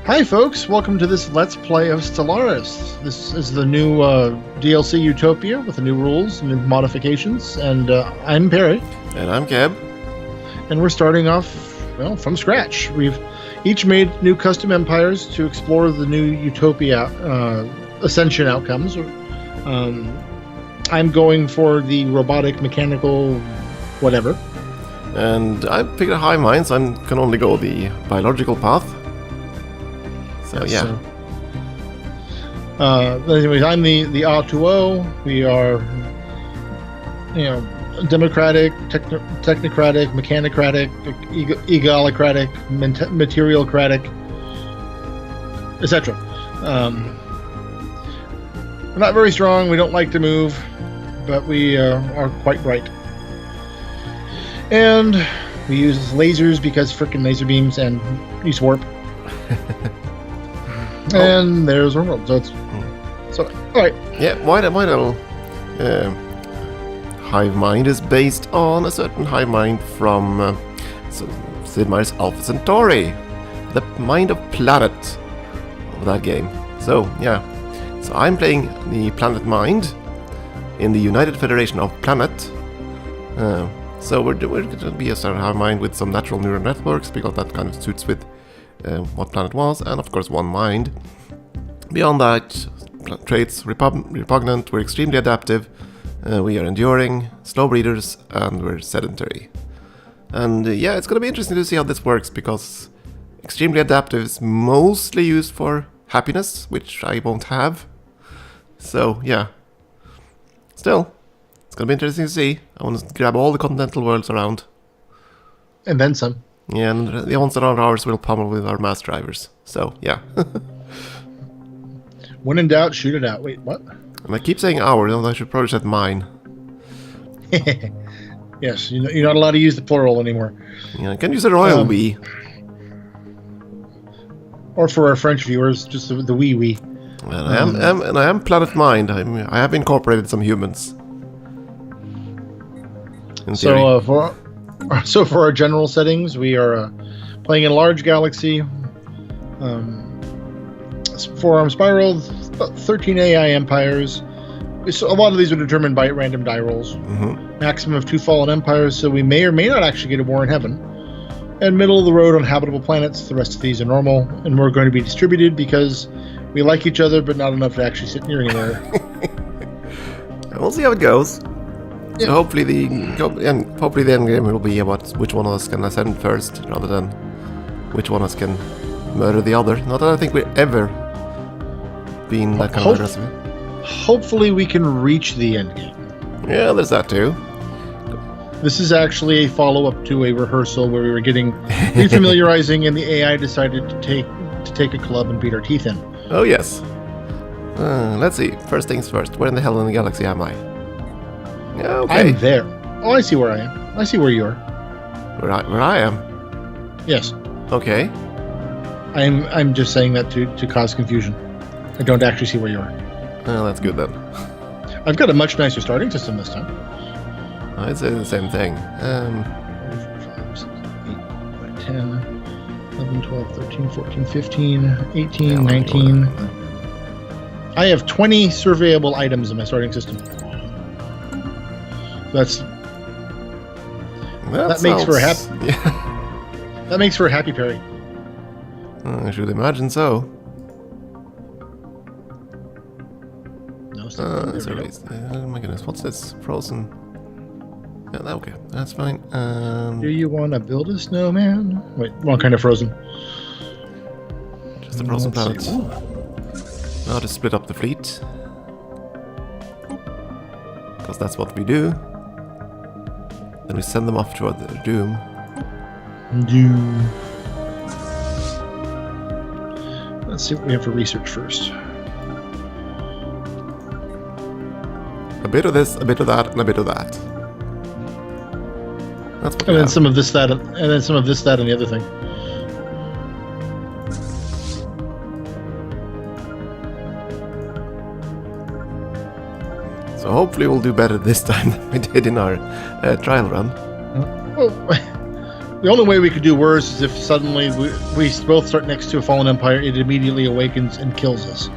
Hi folks, welcome to this Let's Play of Stellaris. This is the new DLC Utopia with the new rules and new modifications, and I'm Peri. And I'm Keb. And we're starting off, well, from scratch. We've each made new custom empires to explore the new Utopia ascension outcomes. I'm going for the robotic, mechanical, whatever. And I picked a hiveminds, so I can only go the biological path. So, yeah. Anyways, I'm the R2O. We are, democratic, technocratic, mechanocratic, egalocratic, materialcratic, etc. We're not very strong. We don't like to move, but we are quite bright. And we use lasers because frickin' laser beams and use warp. And there's our world. So all right. Yeah, my little hive mind is based on a certain hive mind from Sid Meier's Alpha Centauri, the mind of planet of that game. So yeah, so I'm playing the planet mind in the United Federation of Planet. So we're going to be a certain hive mind with some natural neural networks because that kind of suits with what planet was, and of course one mind. Beyond that, traits repugnant, we're extremely adaptive, we are enduring, slow breeders, and we're sedentary. And yeah, it's going to be interesting to see how this works, because extremely adaptive is mostly used for happiness, which I won't have. So yeah, still, it's going to be interesting to see. I want to grab all the continental worlds around. And then some. Yeah, and the ones that aren't ours will pummel with our mass drivers. So, yeah. When in doubt, shoot it out. Wait, what? And I keep saying ours, and I should probably say mine. Yes, you're not allowed to use the plural anymore. Yeah, I can use a royal we. Or for our French viewers, just the wee. And I am planet mind. I have incorporated some humans. In theory. So for our general settings, we are playing in a large galaxy, 4-arm spiral, 13 AI empires. So a lot of these are determined by random die rolls. Mm-hmm. Maximum of 2 fallen empires, so we may or may not actually get a war in heaven. And middle of the road on habitable planets. The rest of these are normal, and we're going to be distributed because we like each other, but not enough to actually sit near anywhere. We'll see how it goes. Yeah. So hopefully the end game will be about which one of us can ascend first, rather than which one of us can murder the other. Not that I think we've ever been that kind of recipe. Hopefully we can reach the end game. Yeah, there's that too. This is actually a follow-up to a rehearsal where we were getting refamiliarizing, and the AI decided to take a club and beat our teeth in. Oh yes. Let's see. First things first. Where in the hell in the galaxy am I? Yeah, okay. I'm there. Oh, I see where I am. I see where you are. Where I am? Yes. Okay. I'm just saying that to cause confusion. I don't actually see where you are. Well, that's good then. I've got a much nicer starting system this time. I'd say the same thing. 10, 11, 12, 13, 14, 15, 18, 19. I have 20 surveyable items in my starting system. That makes for a happy. Yeah. That makes for a happy Peri. I should imagine so. No, oh my goodness, what's this? Frozen. Yeah, okay, that's fine. Do you want to build a snowman? Wait, wrong kind of frozen. Just a frozen planet. Now to split up the fleet. Because that's what we do. Then we send them off toward their doom. Let's see what we have for research first. A bit of this, a bit of that, and a bit of that. That's what and then some of this, that, and then some of this, that, and the other thing. So hopefully we'll do better this time than we did in our trial run. Oh, The only way we could do worse is if suddenly we both start next to a fallen empire, it immediately awakens and kills us.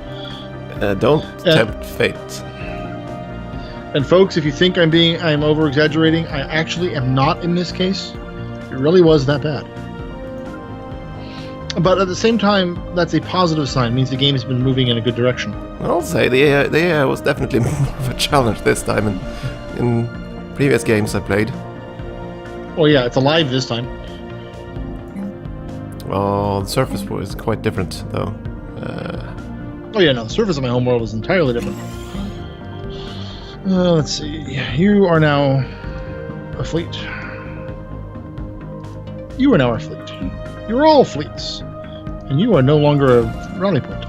Don't tempt fate. And folks, if you think I'm over exaggerating, I actually am not in this case. It really was that bad. But at the same time, that's a positive sign. It means the game has been moving in a good direction. I'll say the AI was definitely more of a challenge this time in previous games I played. Oh yeah, it's alive this time. Oh, the surface was quite different, though. Oh yeah, no, the surface of my homeworld is entirely different. Let's see. You are now a fleet. You are now our fleet. You're all fleets. And you are no longer a rally point.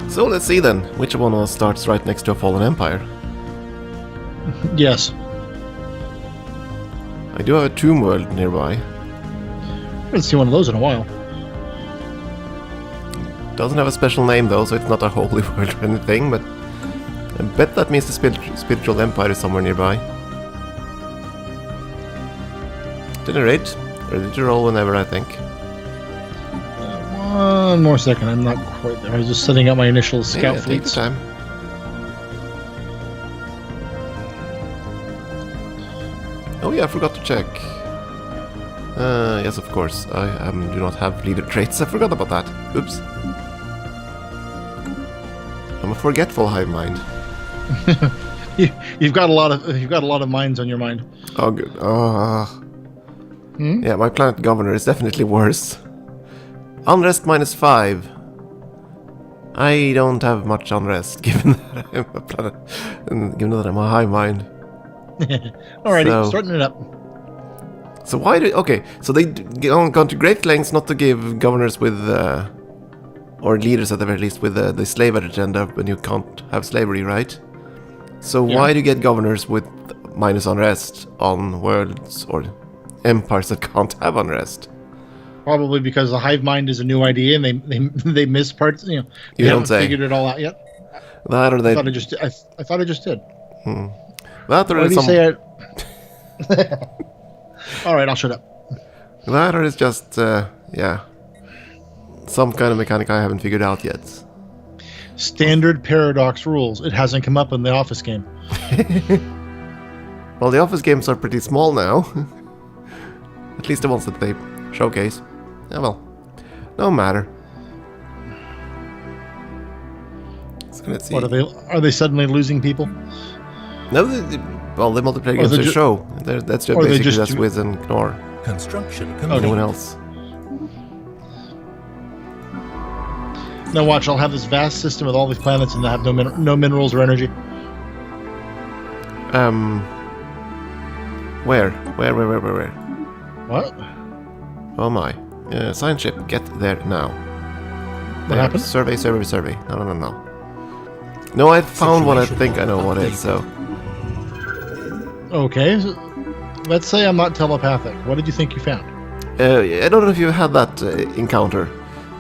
So let's see then, which one of us starts right next to a fallen empire? Yes. I do have a tomb world nearby. I haven't seen one of those in a while. Doesn't have a special name though, so it's not a holy world or anything, but I bet that means the spiritual empire is somewhere nearby. At any rate, ready to roll whenever, I think. One more second, I'm not quite there. I was just setting up my initial scout Take the fleets. time. Oh yeah, I forgot to check. Yes, of course. I do not have leader traits. I forgot about that. Oops. I'm a forgetful hive mind. You've got a lot of minds on your mind. Oh, good. Yeah, my planet governor is definitely worse. Unrest -5. I don't have much unrest, given that I'm a planet, and given that I'm a hive mind. Alrighty, So- starting it up. So why do... Okay, so they gone to great lengths not to give governors with... or leaders at the very least with the slave agenda when you can't have slavery, right? So Yeah. why do you get governors with minus unrest on worlds or empires that can't have unrest? Probably because the hive mind is a new idea and they miss parts. You know, they You don't haven't say. figured it all out yet. That or I they... thought I just did. That or Why do you some... say it? All right, I'll shut up. That or it's just, yeah, some kind of mechanic I haven't figured out yet. Standard paradox rules. It hasn't come up in the Office game. Well, the Office games are pretty small now. At least the ones that they showcase. Yeah, well, no matter. So let's see. What are they suddenly losing people? No, well, the multiplayer games they they ju- show. That's just or they basically just just do- Wiz and Knorr. Construction No complete. one else. Now watch, I'll have this vast system with all these planets and they have no minerals or energy. Where? What? Oh my. Science ship, get there now. What happened? Survey. No. No, I found one I think I know what it is, so... Okay, so let's say I'm not telepathic. What did you think you found? I don't know if you had that encounter.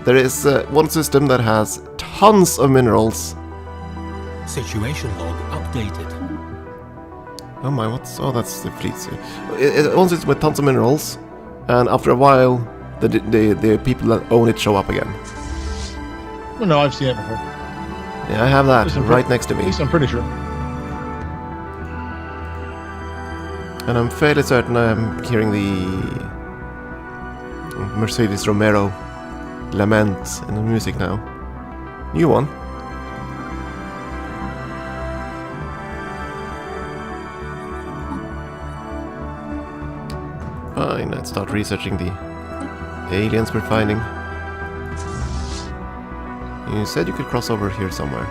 There is one system that has tons of minerals. Situation log updated. Oh my, what's... Oh, that's the fleet. One system with tons of minerals, and after a while, the people that own it show up again. Well, no, I've seen it before. Yeah, I have that At least right next to At me. least I'm pretty sure. And I'm fairly certain I'm hearing the Mercedes Romero lament in the music now. New one. Fine, let's start researching the aliens we're finding. You said you could cross over here somewhere.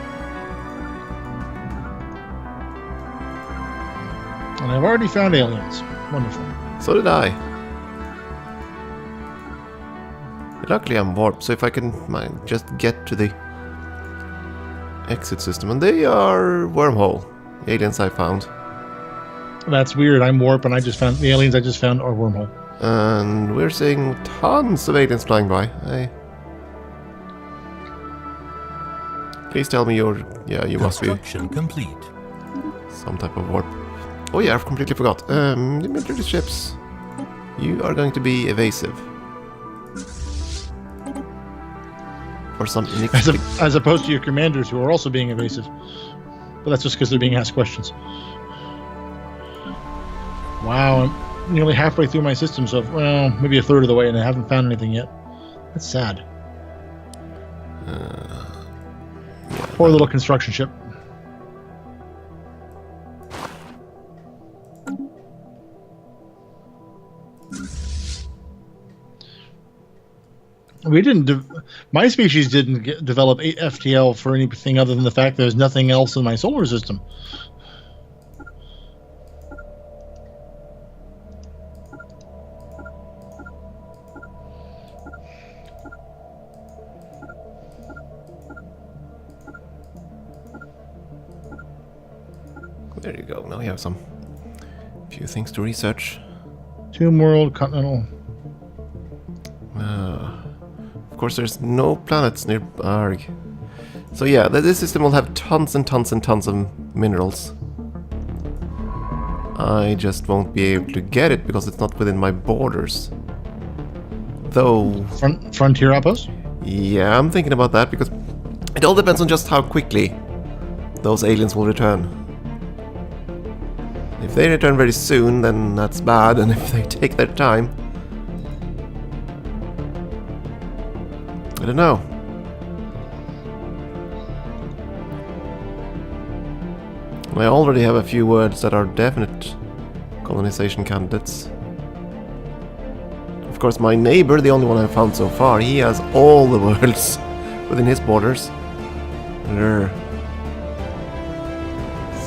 And I've already found aliens. Wonderful. So did I. Luckily I'm warped, so if I can just get to the exit system, and they are wormhole. aliens I found. That's weird. I'm warp, and I just found the aliens I just found are wormhole. And we're seeing tons of aliens flying by. Please tell me you're... Yeah, you must be Construction complete. some type of warp. Oh yeah, I've completely forgot. The military ships. You are going to be evasive. For some As opposed to your commanders, who are also being evasive. But that's just because they're being asked questions. Wow, I'm nearly halfway through my system, so well, maybe a third of the way, and I haven't found anything yet. That's sad. Poor little construction ship. We didn't. My species didn't develop FTL for anything other than the fact there's nothing else in my solar system. There you go. Now you have some few things to research. Tomb World, Continental. Of course, there's no planets near Arg. So yeah, this system will have tons and tons and tons of minerals. I just won't be able to get it because it's not within my borders. Though... Frontier outpost? Yeah, I'm thinking about that because it all depends on just how quickly those aliens will return. If they return very soon, then that's bad, and if they take their time... I don't know. I already have a few words that are definite colonization candidates. Of course, my neighbor, the only one I've found so far, he has all the worlds within his borders. Urgh.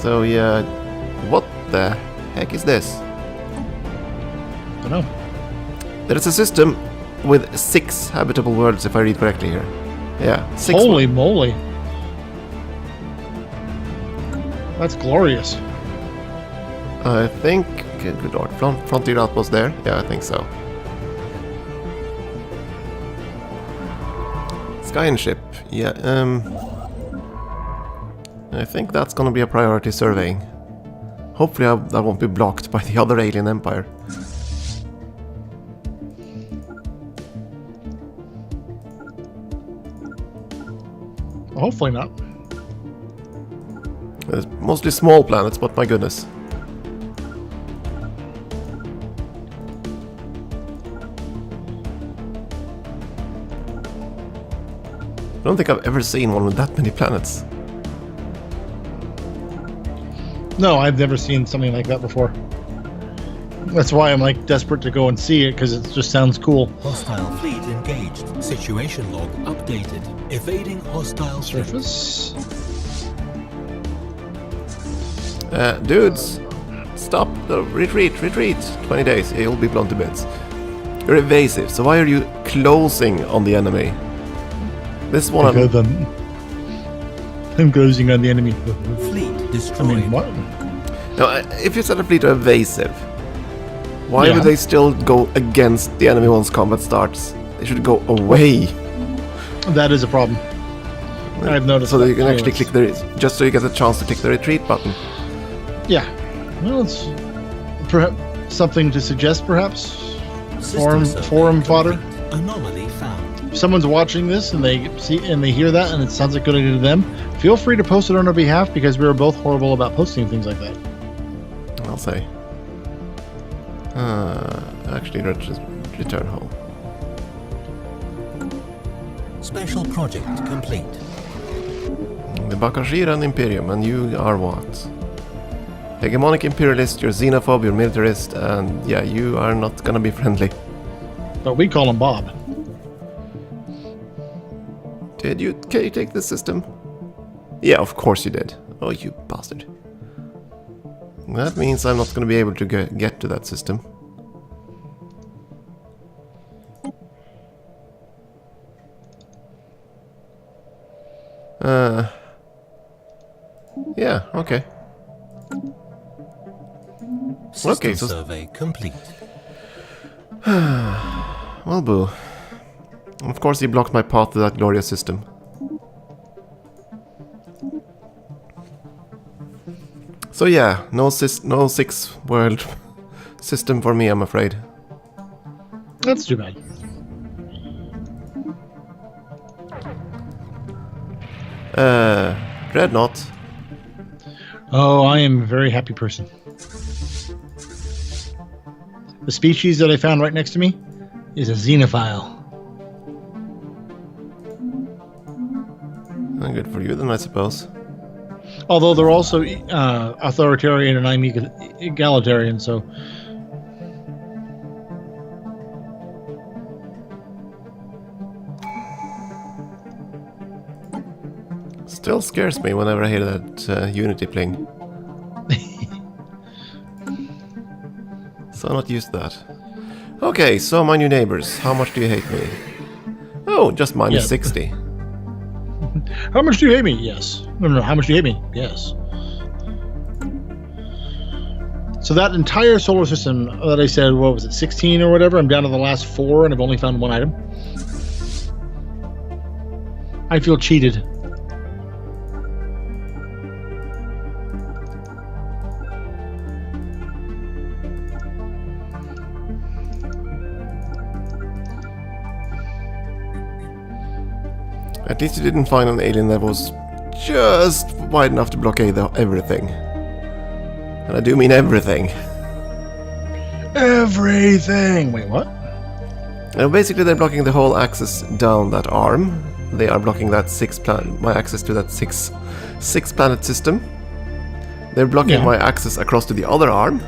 So yeah, what the heck is this? Don't know. There is a system with 6 habitable worlds, if I read correctly here. Yeah, 6. Holy moly. That's glorious. I think... Good lord, Frontier Outpost there? Yeah, I think so. Skyline ship. Yeah, I think that's gonna be a priority surveying. Hopefully that won't be blocked by the other alien empire. Hopefully not. There's mostly small planets, but my goodness. I don't think I've ever seen one with that many planets. No, I've never seen something like that before. That's why I'm like desperate to go and see it, because it just sounds cool. Hostile fleet engaged. Situation log updated. Evading hostile Surface. Dudes, stop. Retreat. 20 days, you'll be blown to bits. You're evasive, so why are you closing on the enemy? This one... I'm closing on the enemy. Fleet destroyed. I mean, what? Now, if you set a fleet evasive, why would they still go against the enemy once combat starts? They should go away. That is a problem. I've noticed. So that you can actually click the... Just so you get a chance to click the retreat button. Yeah. Well, it's perhaps something to suggest, perhaps. Forum fodder. Anomaly found. If someone's watching this and they see and they hear that and it sounds like good idea to them, feel free to post it on our behalf, because we are both horrible about posting things like that. I'll say. Actually, return home. Special project complete. The Bakashiran Imperium, and you are what? Hegemonic Imperialist, you're xenophobe, you're militarist, and yeah, you are not gonna be friendly. But we call him Bob. Can you take this system? Yeah, of course you did. Oh, you bastard. That means I'm not gonna be able to get to that system. Yeah, okay. System Okay, so survey complete. well, boo. Of course, he blocked my path to that glorious system. So yeah, no 6-world system for me, I'm afraid. That's too bad. Dreadnought. Oh, I am a very happy person. The species that I found right next to me is a xenophile. Good for you then, I suppose. Although they're also authoritarian and I'm egalitarian, so... Still scares me whenever I hear that Unity pling. So I'm not used to that. Okay, so my new neighbors, how much do you hate me? Oh, just minus Yeah. 60. How much do you hate me? Yes. No, how much do you hate me? Yes. So that entire solar system that I said, what was it, 16 or whatever, I'm down to the last 4 and I've only found 1 item. I feel cheated. At least you didn't find an alien that was just wide enough to blockade everything. And I do mean everything. Everything! Wait, what? Basically, they're blocking the whole access down that arm. They are blocking that my access to that six planet system. They're blocking my access across to the other arm.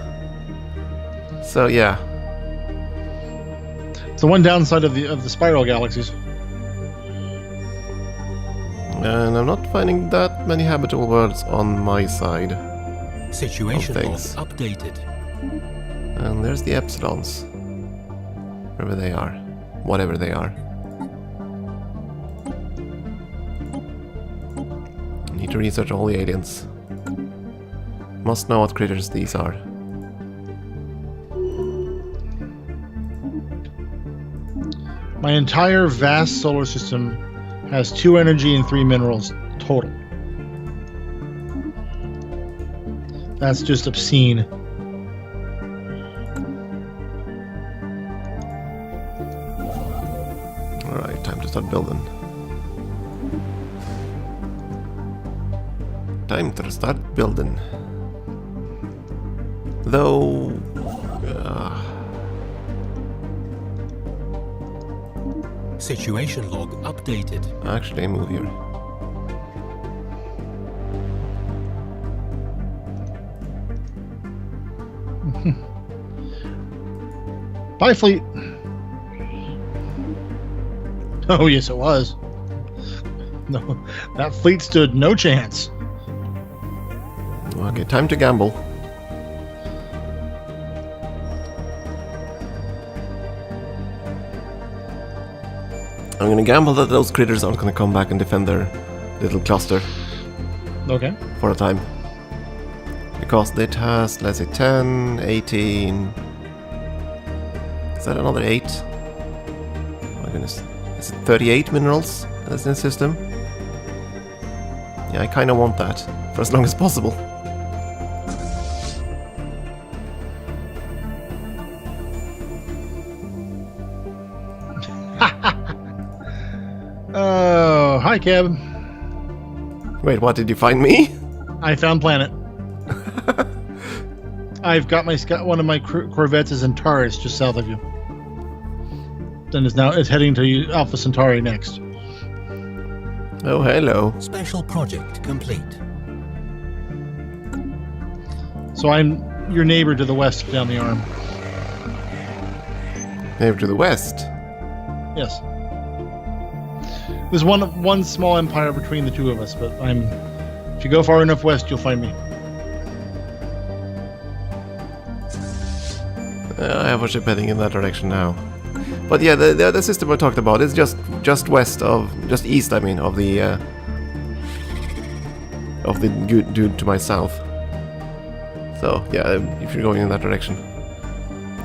So yeah, It's the one downside of the spiral galaxies. and I'm not finding that many habitable worlds on my side. Situation log things. updated. And there's the epsilons. Wherever they are. Whatever they are. Need to research all the aliens. Must know what critters these are. My entire vast solar system has 2 energy and 3 minerals total. That's just obscene. Alright, time to start building. Time to start building. Though... Situation log updated. actually, move here. Bye, fleet. Oh, yes, it was. No, that fleet stood no chance. Okay, time to gamble. I'm gonna gamble that those critters aren't gonna come back and defend their little cluster Okay. for a time. Because it has, let's say, 10, 18... Is that another 8? Oh my goodness. Is it 38 minerals that's in the system? Yeah, I kinda want that for as long as possible. Oh, hi, Keb. Wait, what, did you find me? I found planet. I've got one of my corvettes is in Taurus, just south of you. And it's heading to Alpha Centauri next. Oh, hello. Special project complete. So I'm your neighbor to the west down the arm. Neighbor to the west. Yes. There's one small empire between the two of us, but if you go far enough west, you'll find me. I have a ship heading in that direction now. But yeah, the system I talked about is just east, I mean, of the good dude to my south. So, yeah, if you're going in that direction.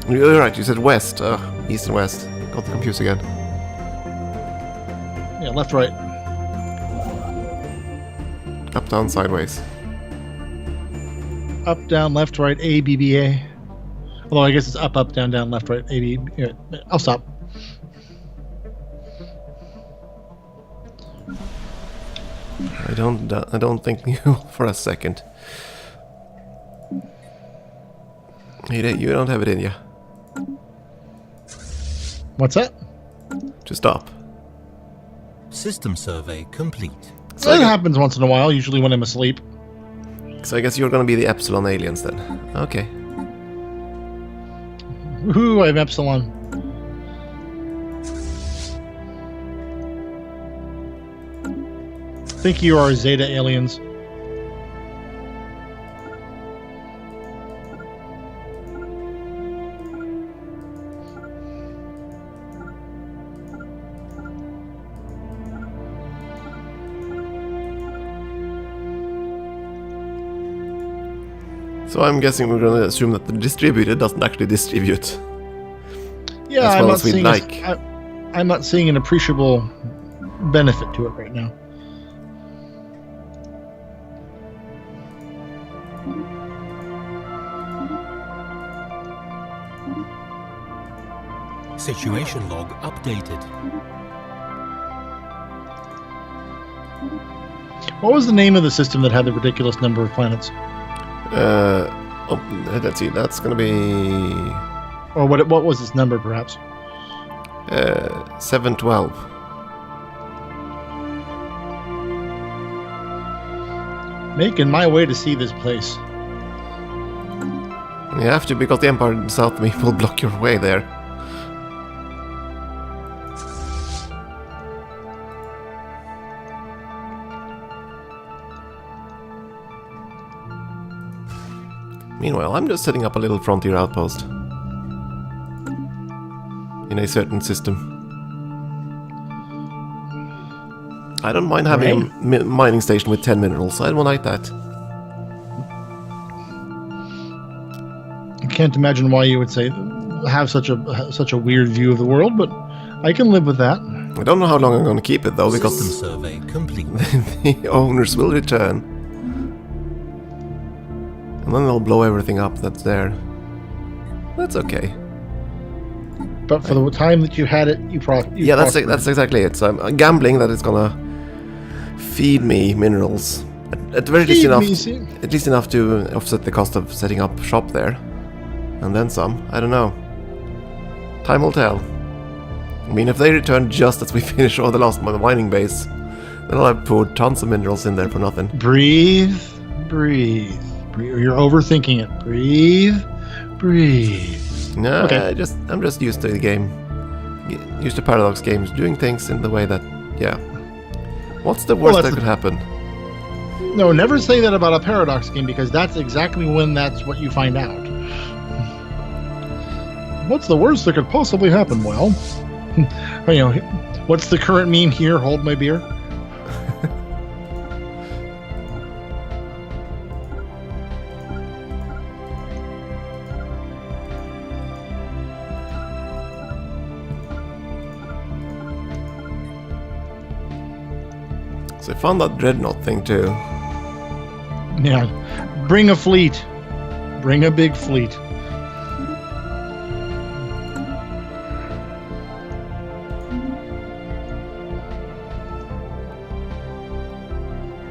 You're right, you said west. East and west. Got confused again. Yeah, left, right. Up, down, sideways. Up, down, left, right, A, B, B, A. Although I guess it's up, up, down, down, left, right, A, B, B. Yeah, I'll stop. I don't think you for a second. You don't have it in you. What's that? Just stop. System survey complete. So It happens once in a while, usually when I'm asleep. I guess you're gonna be the Epsilon aliens then. Okay. Woohoo, I'm Epsilon. Think you are Zeta aliens. So I'm guessing we're gonna assume that the distributed doesn't actually distribute. Yeah, as well as we'd like. I'm not seeing an appreciable benefit to it right now. Situation log updated. What was the name of the system that had the ridiculous number of planets? Let's see, that's gonna be... Or what was its number, perhaps? 712. Making my way to see this place. You have to, because the Empire south of me will block your way there. Meanwhile, I'm just setting up a little frontier outpost in a certain system. I don't mind having a mining station with 10 minerals. I don't like that. I can't imagine why you would say have such a weird view of the world, but I can live with that. I don't know how long I'm going to keep it though, because System survey complete. the owners will return. And then they'll blow everything up that's there. That's okay. But for the time that you had it, you yeah, that's exactly it. So I'm gambling that it's gonna feed me minerals. At very least enough to offset the cost of setting up shop there. And then some. I don't know. Time will tell. I mean, if they return just as we finish all the last mining base, then I'll have poured tons of minerals in there for nothing. Breathe. You're overthinking it. Breathe. No, okay. I'm just used to the game. Used to Paradox games doing things in the way that, yeah. What's the worst that could happen? No, never say that about a Paradox game, because that's exactly when that's what you find out. What's the worst that could possibly happen? Well, what's the current meme here? Hold my beer. So I found that dreadnought thing too. Yeah. Bring a fleet. Bring a big fleet.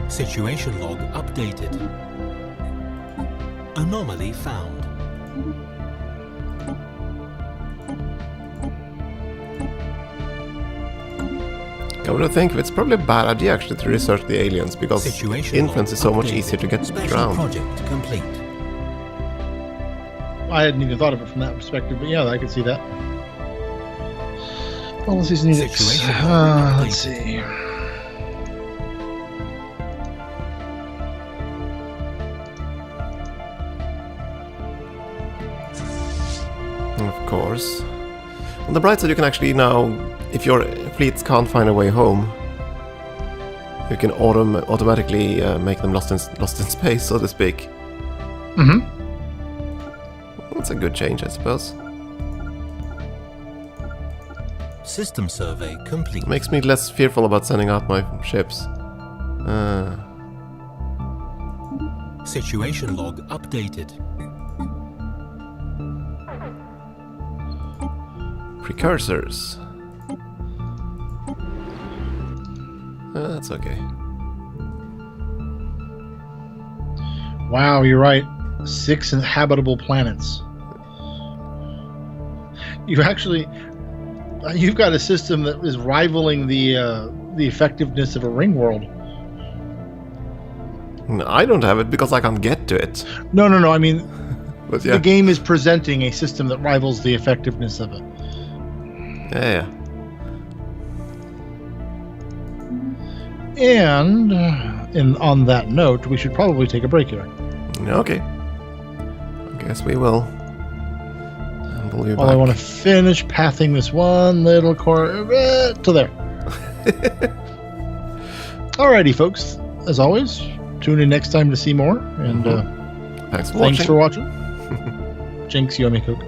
Situation log updated. Anomaly found. Come to think of it, it's probably a bad idea actually to research the aliens, because influence is so much easier to get around. Project complete. I hadn't even thought of it from that perspective, but yeah, I could see that. Policies needed. Let's see. Of course. On the bright side, you can actually now, if your fleets can't find a way home, you can automatically make them lost in space, so to speak. Mm-hmm. That's a good change, I suppose. System survey complete. Makes me less fearful about sending out my ships. Situation log updated. Precursors. That's okay. Wow, you're right. 6 inhabitable planets. You've got a system that is rivaling the effectiveness of a ring world. I don't have it because I can't get to it. No. I mean, But yeah. the game is presenting a system that rivals the effectiveness of it. Yeah. And on that note, we should probably take a break here. Okay. I guess we will. And we'll be Well, I back. want to finish pathing this one little corner to there. Alrighty, folks. As always, tune in next time to see more. And Thanks for thanks watching. for watching. Jinx, you owe me a Coke.